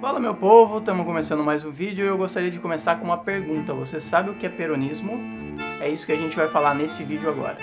Fala meu povo, estamos começando mais um vídeo e eu gostaria de começar com uma pergunta. Você sabe o que é peronismo? É isso que a gente vai falar nesse vídeo agora.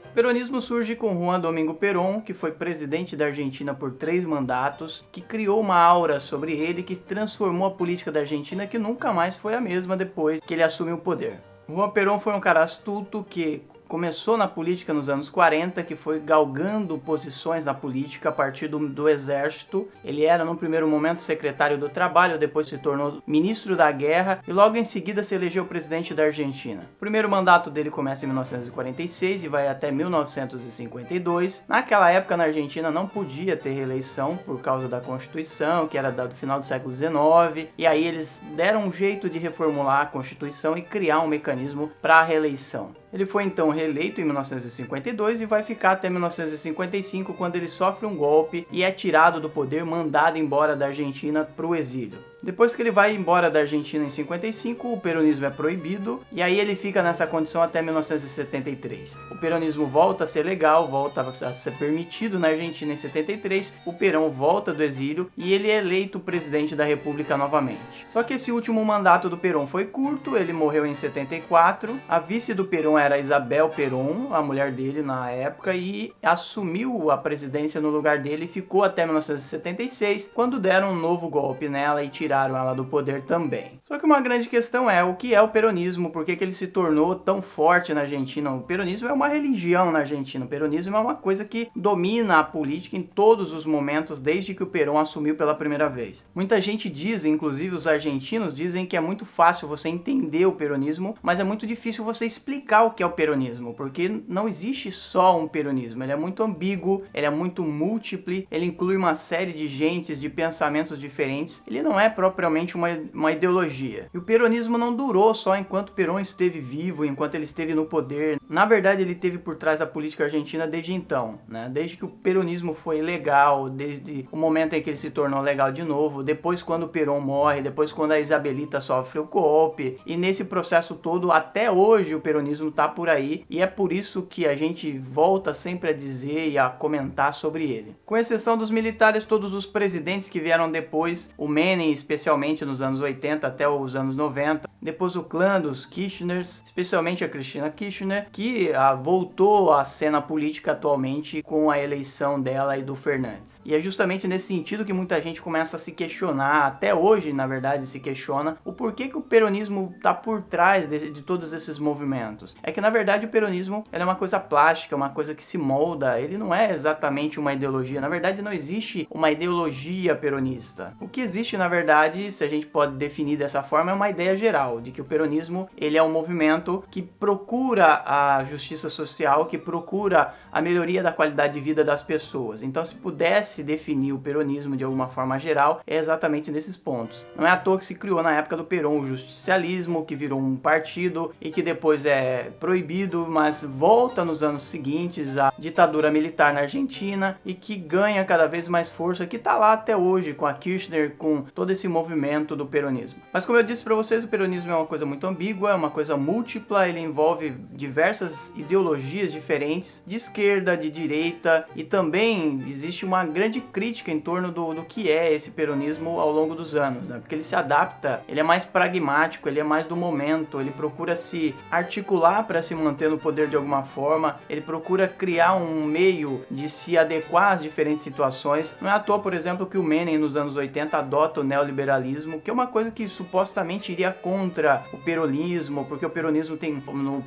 O peronismo surge com Juan Domingo Perón, que foi presidente da Argentina por 3 mandatos, que criou uma aura sobre ele que transformou a política da Argentina, que nunca mais foi a mesma depois que ele assumiu o poder. Juan Perón foi um cara astuto que começou na política nos anos 40, que foi galgando posições na política a partir do exército. Ele era, no primeiro momento, secretário do Trabalho, depois se tornou ministro da Guerra e logo em seguida se elegeu presidente da Argentina. O primeiro mandato dele começa em 1946 e vai até 1952. Naquela época, na Argentina, não podia ter reeleição por causa da Constituição, que era do final do século XIX, e aí eles deram um jeito de reformular a Constituição e criar um mecanismo para a reeleição. Ele foi então reeleito em 1952 e vai ficar até 1955, quando ele sofre um golpe e é tirado do poder, mandado embora da Argentina para o exílio. Depois que ele vai embora da Argentina em 55, o peronismo é proibido e aí ele fica nessa condição até 1973. O peronismo volta a ser legal, volta a ser permitido na Argentina em 73, o Perón volta do exílio e ele é eleito presidente da República novamente. Só que esse último mandato do Perón foi curto, ele morreu em 74, a vice do Perón era Isabel Perón, a mulher dele na época, e assumiu a presidência no lugar dele e ficou até 1976, quando deram um novo golpe nela e tiraram ela do poder também. Só que uma grande questão é o que é o peronismo, por que ele se tornou tão forte na Argentina? O peronismo é uma religião na Argentina, o peronismo é uma coisa que domina a política em todos os momentos desde que o Perón assumiu pela primeira vez. Muita gente diz, inclusive os argentinos dizem que é muito fácil você entender o peronismo, mas é muito difícil você explicar o que é o peronismo, porque não existe só um peronismo, ele é muito ambíguo, ele é muito múltiplo, ele inclui uma série de gentes, de pensamentos diferentes, ele não é propriamente uma ideologia. E o peronismo não durou só enquanto Perón esteve vivo, enquanto ele esteve no poder. Na verdade, ele esteve por trás da política argentina desde então, né? Desde que o peronismo foi legal, desde o momento em que ele se tornou legal de novo, depois quando o Perón morre, depois quando a Isabelita sofre o golpe, e nesse processo todo, até hoje o peronismo está por aí, e é por isso que a gente volta sempre a dizer e a comentar sobre ele. Com exceção dos militares, todos os presidentes que vieram depois, o Menem especialmente nos anos 80 até os anos 90, depois o clã dos Kirchners, especialmente a Cristina Kirchner, que voltou à cena política atualmente com a eleição dela e do Fernandes. E é justamente nesse sentido que muita gente começa a se questionar, até hoje na verdade se questiona, o porquê que o peronismo está por trás de todos esses movimentos. É que na verdade o peronismo é uma coisa plástica, uma coisa que se molda, ele não é exatamente uma ideologia, na verdade não existe uma ideologia peronista. O que existe na verdade, se a gente pode definir dessa forma, é uma ideia geral, de que o peronismo ele é um movimento que procura a justiça social, que procura a melhoria da qualidade de vida das pessoas. Então, se pudesse definir o peronismo de alguma forma geral, é exatamente nesses pontos. Não é à toa que se criou na época do Perón o justicialismo, que virou um partido e que depois é proibido, mas volta nos anos seguintes a ditadura militar na Argentina e que ganha cada vez mais força, que está lá até hoje com a Kirchner, com todo esse movimento do peronismo. Mas como eu disse para vocês, o peronismo é uma coisa muito ambígua, é uma coisa múltipla, ele envolve diversas ideologias diferentes, de esquerda, de direita, e também existe uma grande crítica em torno do que é esse peronismo ao longo dos anos, né? Porque ele se adapta, ele é mais pragmático, ele é mais do momento, ele procura se articular para se manter no poder de alguma forma, ele procura criar um meio de se adequar às diferentes situações. Não é à toa, por exemplo, que o Menem nos anos 80 adota o neoliberalismo, que é uma coisa que supostamente iria contra o peronismo, porque o peronismo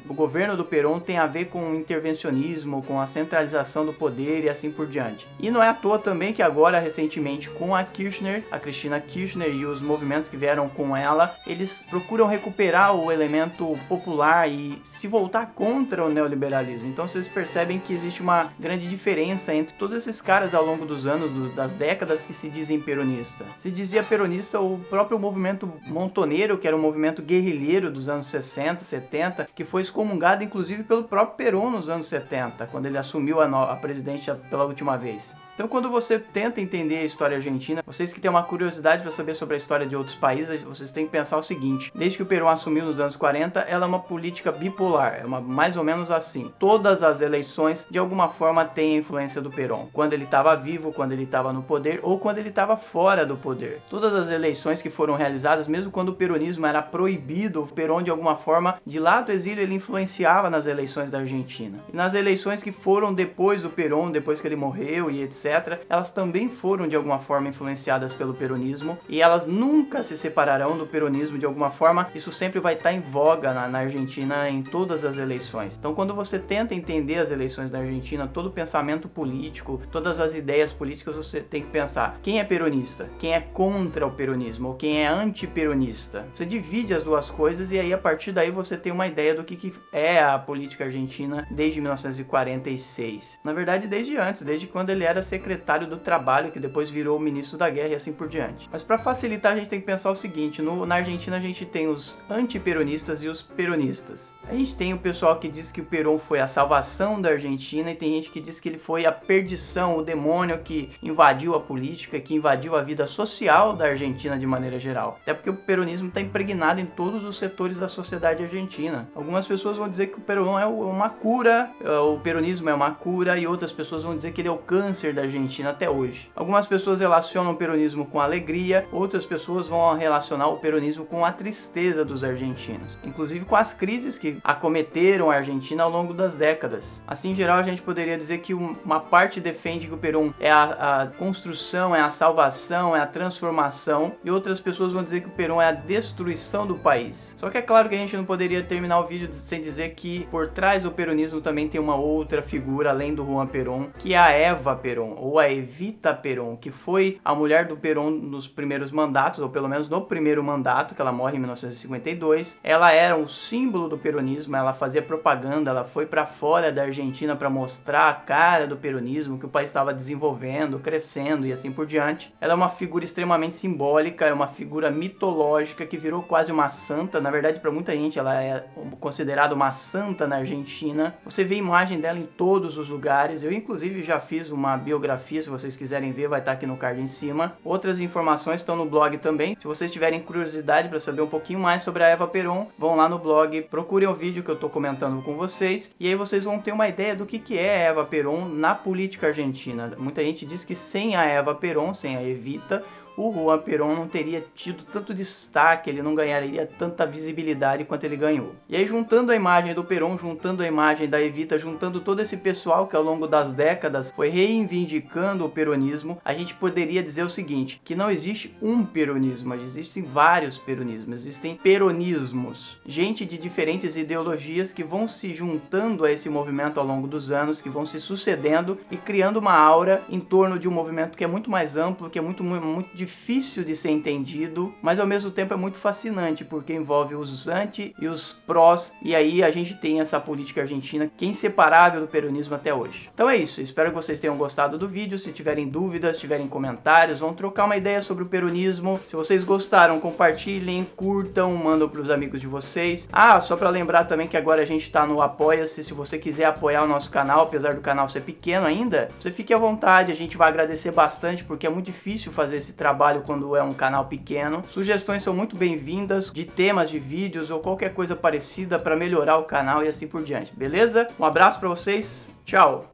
o governo do Perón tem a ver com o intervencionismo, com a centralização do poder e assim por diante. E não é à toa também que agora, recentemente, com a Kirchner, a Cristina Kirchner e os movimentos que vieram com ela, eles procuram recuperar o elemento popular e se voltar contra o neoliberalismo. Então vocês percebem que existe uma grande diferença entre todos esses caras ao longo dos anos, das décadas que se dizem peronistas. Se dizia peronista peronista o próprio movimento montoneiro, que era um movimento guerrilheiro dos anos 60, 70, que foi excomungado inclusive pelo próprio Perón nos anos 70, quando ele assumiu a presidência pela última vez. Então, quando você tenta entender a história argentina, vocês que têm uma curiosidade para saber sobre a história de outros países, vocês têm que pensar o seguinte: desde que o Perón assumiu nos anos 40, ela é uma política bipolar, é mais ou menos assim. Todas as eleições, de alguma forma, têm a influência do Perón. Quando ele estava vivo, quando ele estava no poder ou quando ele estava fora do poder. Todas as eleições que foram realizadas, mesmo quando o peronismo era proibido, o Perón, de alguma forma, de lá do exílio, ele influenciava nas eleições da Argentina. E nas eleições que foram depois do Perón, depois que ele morreu e etc., elas também foram de alguma forma influenciadas pelo peronismo e elas nunca se separarão do peronismo de alguma forma. Isso sempre vai estar em voga na Argentina em todas as eleições. Então, quando você tenta entender as eleições da Argentina, todo o pensamento político, todas as ideias políticas, você tem que pensar: quem é peronista? Quem é contra o peronismo? Ou quem é antiperonista? Você divide as duas coisas e aí a partir daí você tem uma ideia do que é a política argentina desde 1946. Na verdade, desde antes, desde quando ele era secretário do Trabalho, que depois virou ministro da Guerra e assim por diante. Mas para facilitar, a gente tem que pensar o seguinte: na Argentina a gente tem os antiperonistas e os peronistas. A gente tem o pessoal que diz que o Perón foi a salvação da Argentina e tem gente que diz que ele foi a perdição, o demônio que invadiu a política, que invadiu a vida social da Argentina de maneira geral. Até porque o peronismo está impregnado em todos os setores da sociedade argentina. Algumas pessoas vão dizer que o Perón é uma cura, o peronismo é uma cura, e outras pessoas vão dizer que ele é o câncer da Argentina até hoje. Algumas pessoas relacionam o peronismo com a alegria, outras pessoas vão relacionar o peronismo com a tristeza dos argentinos, inclusive com as crises que acometeram a Argentina ao longo das décadas. Assim, em geral, a gente poderia dizer que uma parte defende que o Perón é a construção, é a salvação, é a transformação, e outras pessoas vão dizer que o Perón é a destruição do país. Só que é claro que a gente não poderia terminar o vídeo sem dizer que por trás do peronismo também tem uma outra figura além do Juan Perón, que é a Eva Perón, ou a Evita Perón, que foi a mulher do Perón nos primeiros mandatos, ou pelo menos no primeiro mandato, que ela morre em 1952. Ela era um símbolo do peronismo, ela fazia propaganda, ela foi para fora da Argentina para mostrar a cara do peronismo, que o país estava desenvolvendo, crescendo e assim por diante. Ela é uma figura extremamente simbólica, é uma figura mitológica que virou quase uma santa. Na verdade, para muita gente ela é considerada uma santa na Argentina. Você vê a imagem dela em todos os lugares. Eu inclusive já fiz uma biografia, se vocês quiserem ver, vai estar aqui no card em cima. Outras informações estão no blog também. Se vocês tiverem curiosidade para saber um pouquinho mais sobre a Eva Perón, vão lá no blog, procurem o vídeo que eu estou comentando com vocês, e aí vocês vão ter uma ideia do que é a Eva Perón na política argentina. Muita gente diz que sem a Eva Perón, sem a Evita, o Juan Perón não teria tido tanto destaque, ele não ganharia tanta visibilidade quanto ele ganhou. E aí, juntando a imagem do Perón, juntando a imagem da Evita, juntando todo esse pessoal que ao longo das décadas foi reivindicando o peronismo, a gente poderia dizer o seguinte: que não existe um peronismo, mas existem vários peronismos, existem peronismos. Gente de diferentes ideologias que vão se juntando a esse movimento ao longo dos anos, que vão se sucedendo e criando uma aura em torno de um movimento que é muito mais amplo, que é muito difícil de ser entendido, mas ao mesmo tempo é muito fascinante, porque envolve os anti e os prós, e aí a gente tem essa política argentina que é inseparável do peronismo até hoje. Então é isso, espero que vocês tenham gostado do vídeo. Se tiverem dúvidas, tiverem comentários, vamos trocar uma ideia sobre o peronismo. Se vocês gostaram, compartilhem, curtam, mandam para os amigos de vocês. Só para lembrar também que agora a gente está no Apoia-se. Se você quiser apoiar o nosso canal, apesar do canal ser pequeno ainda, você fique à vontade, a gente vai agradecer bastante, porque é muito difícil fazer esse trabalho quando é um canal pequeno. Sugestões são muito bem-vindas de temas de vídeos ou qualquer coisa parecida para melhorar o canal e assim por diante, beleza? Um abraço para vocês, tchau!